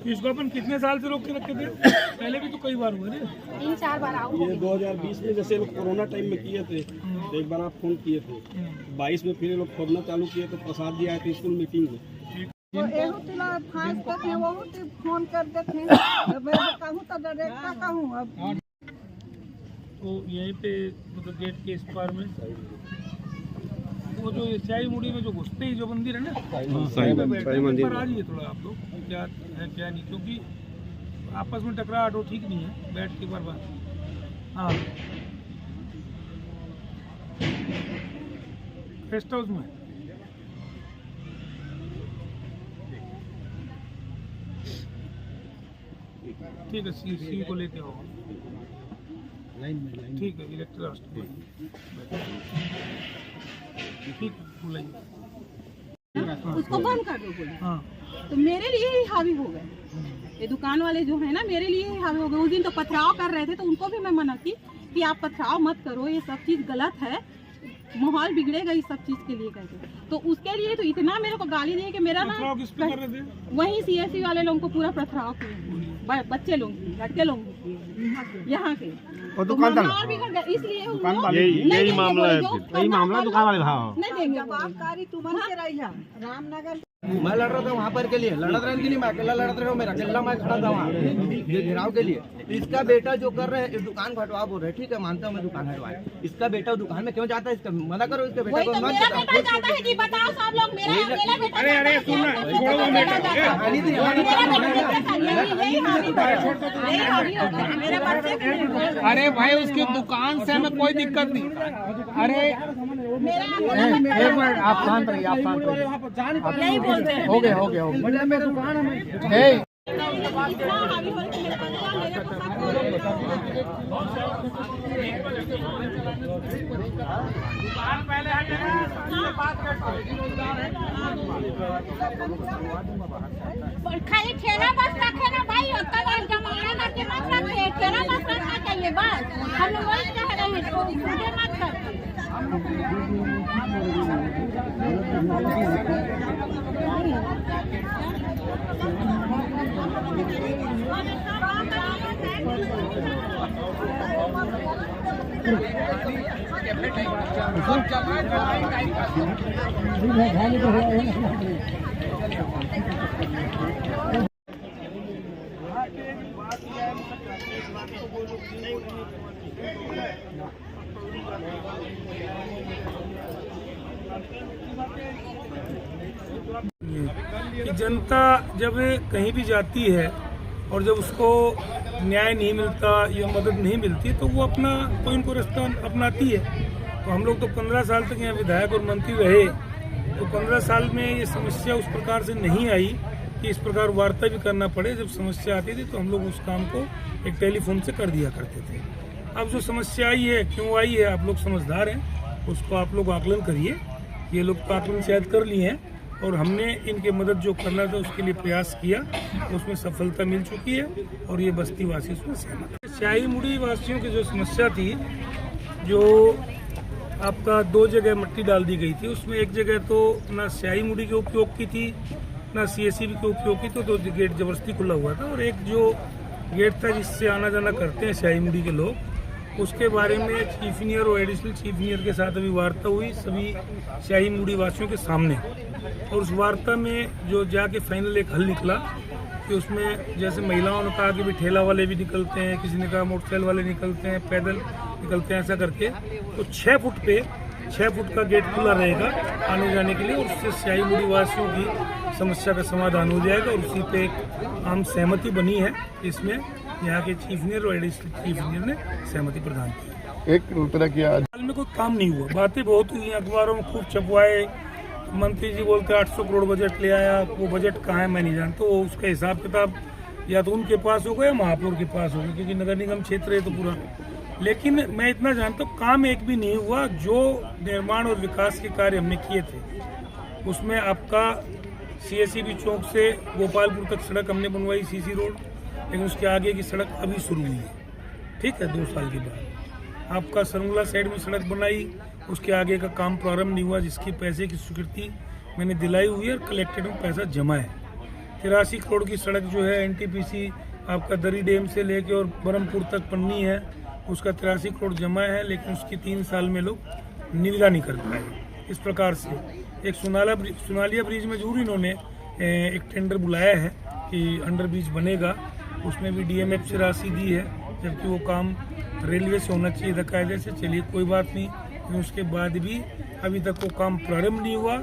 इसको अपन कितने साल से रोक के रखे थे? पहले भी तो कई बार हुए थे, 3-4 बार आओ। ये 2020 में जैसे लोग कोरोना टाइम में किए थे, तो एक बार आप फोन किए थे। 22 में फिर ये लोग खोदना चालू किए तो प्रसाद जी आए थे स्कूल मीटिंग में। फोन कर देते तो यहीं पे मतलब गेट के इस पार में वो जो स्याही मुड़ी में जो घुसते ही जो मंदिर है ना, साईं मंदिर पर आ जाइए थोड़ा आप लोग, क्या है क्या नहीं, क्योंकि आपस में टकराहट हो ठीक नहीं है, बैठ के बार। हाँ, गेस्ट हाउस में ठीक है, सी को लेते आओ। ठीक है, इलेक्ट्रिक ठीक है, बुलाइए उसको बंद कर दो बोले। हाँ, तो मेरे लिए ही हावी हो गए ये दुकान वाले जो है ना, मेरे लिए ही हावी हो गए। उस दिन तो पथराव कर रहे थे तो उनको भी मैं मना की कि आप पथराव मत करो, ये सब चीज गलत है, माहौल बिगड़ेगा इस सब चीज के लिए कहते। तो उसके लिए तो इतना मेरे को गाली दी कि मेरा ना वही CSC वाले लोगों को पूरा पथराव किए, बच्चे लोग, लड़के लोग यहाँ के, और दुकानदार इसलिए यही मामला है। यही मामला दुकान वाले नहीं देंगे। रामनगर मैं लड़ रहा था वहाँ पर के लिए, लड़ रहे के लिए मैं अकेला लड़ रहा हूँ, मेरा अकेला मैं खड़ा था वहाँ ये घेराव के लिए। इसका बेटा जो कर रहे हैं, दुकान हटवा बोल रहे हैं, ठीक है मानता हूँ मैं दुकान हटवाए, इसका बेटा दुकान में क्यों जाता है? इसका मना करो, इसके बेटा को मत बताओ सब लोग। अरे भाई उसकी दुकान से हमें कोई दिक्कत नहीं। अरे एक मिनट, आप शांत रहिए, आप शांत रहिए। हो गया मेरे दुकान खाली ठेला बस रखे ना भाई, जमाना करके मत रखे, ठेला बस रखना चाहिए बस। हम लोग वही कह रहे हैं, तो मत कर। कि जनता जब कहीं भी जाती है और जब उसको न्याय नहीं मिलता या मदद नहीं मिलती तो वो अपना कोई इनको रास्ता अपनाती है। तो हम लोग तो 15 साल तक यहाँ विधायक और मंत्री रहे, तो 15 साल में ये समस्या उस प्रकार से नहीं आई कि इस प्रकार वार्ता भी करना पड़े। जब समस्या आती थी तो हम लोग उस काम को एक टेलीफोन से कर दिया करते थे। अब जो समस्या आई है, क्यों आई है, आप लोग समझदार हैं, उसको आप लोग आकलन करिए। ये लोग तो आकलन शायद कर लिए हैं और हमने इनके मदद जो करना था उसके लिए प्रयास किया, उसमें सफलता मिल चुकी है और ये बस्ती वासी उसमें सहमत है। स्याही मुड़ी वासियों की जो समस्या थी, जो आपका 2 जगह मिट्टी डाल दी गई थी, उसमें एक जगह तो ना स्याही मुड़ी के उपयोग की थी ना CSC के उपयोग की, तो गेट जबरदस्ती खुला हुआ था। और एक जो गेट था जिससे आना जाना करते हैं स्याही मुड़ी के लोग, उसके बारे में चीफ इंजीनियर और एडिशनल चीफ इंजीनियर के साथ अभी वार्ता हुई सभी स्याही मुड़ी वासियों के सामने। और उस वार्ता में जो जाके फाइनल एक हल निकला कि उसमें जैसे महिलाओं ने कहा कि भी ठेला वाले भी निकलते हैं, किसी ने कहा मोटरसाइकिल वाले निकलते हैं, पैदल निकलते हैं, ऐसा करके तो 6 फुट का गेट खुला रहेगा आने जाने के लिए, और उससे स्याही मुड़ी वासियों की समस्या का समाधान हो जाएगा। और उसी पे एक आम सहमति बनी है, इसमें यहाँ के चीफ इंजीनियर और एडिशनल चीफ इंजीनियर ने सहमति प्रदान की। एक तरह की हाल में कोई काम नहीं हुआ, बातें बहुत हुई, अखबारों में खूब छपवाए, मंत्री जी बोलते 800 करोड़ बजट ले आया, वो बजट कहाँ है मैं नहीं जानता। वो उसका हिसाब किताब या तो उनके पास होगा या महापौर के पास होगा, क्योंकि नगर निगम क्षेत्र है तो पूरा। लेकिन मैं इतना जानता हूँ काम एक भी नहीं हुआ। जो निर्माण और विकास के कार्य हमने किए थे उसमें आपका CSEB चौक से गोपालपुर तक सड़क हमने बनवाई, CC रोड, लेकिन उसके आगे की सड़क अभी शुरू हुई है, ठीक है, 2 साल के बाद। आपका सरंगला साइड में सड़क बनाई, उसके आगे का काम प्रारंभ नहीं हुआ, जिसकी पैसे की स्वीकृति मैंने दिलाई हुई है और कलेक्टेड में पैसा जमा है। 83 करोड़ की सड़क जो है NTPC आपका दरी डैम से लेके और बरमपुर तक पन्नी है, उसका 83 करोड़ जमा है, लेकिन उसकी 3 साल में लोग निविदा नहीं कर पाए। इस प्रकार से एक सुनालिया ब्रिज में जरूर इन्होंने एक टेंडर बुलाया है कि अंडर ब्रिज बनेगा, उसमें भी DMF से राशि दी है, जबकि वो काम रेलवे से होना चाहिए था कायदे से। चलिए कोई बात नहीं, लेकिन उसके बाद भी अभी तक वो काम प्रारंभ नहीं हुआ,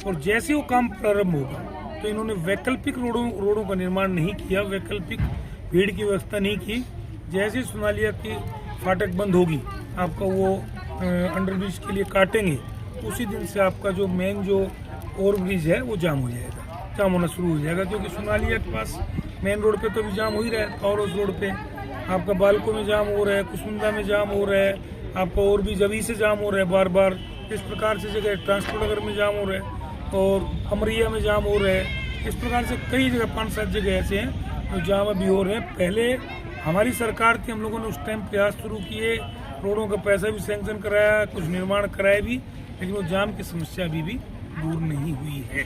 और जैसे वो काम प्रारंभ होगा तो इन्होंने वैकल्पिक रोडों का निर्माण नहीं किया, वैकल्पिक भीड़ की व्यवस्था नहीं की। जैसे सुनालिया की फाटक बंद होगी, आपका वो अंडरब्रिज के लिए काटेंगे, उसी दिन से आपका जो मेन जो ओवर ब्रिज है वो जाम हो जाएगा, जाम होना शुरू हो जाएगा। क्योंकि सुनालिया के पास मेन रोड पे तो अभी जाम हो ही रहा है, और उस रोड पे आपका बालको में जाम हो रहा है, कुसमुंडा में जाम हो रहा है, आपका और भी जभी से जाम हो रहा है बार बार। इस प्रकार से जगह ट्रांसपोर्ट नगर में जाम हो रहा है और अमरिया में जाम हो रहा है। इस प्रकार से कई जगह 5-7 जगह ऐसे हैं जो जाम अभी हो रहे हैं। पहले हमारी सरकार थी, हम लोगों ने उस टाइम प्रयास शुरू किए, रोडों का पैसा भी सैंक्शन कराया, कुछ निर्माण कराया भी, लेकिन वो जाम की समस्या अभी भी दूर नहीं हुई है।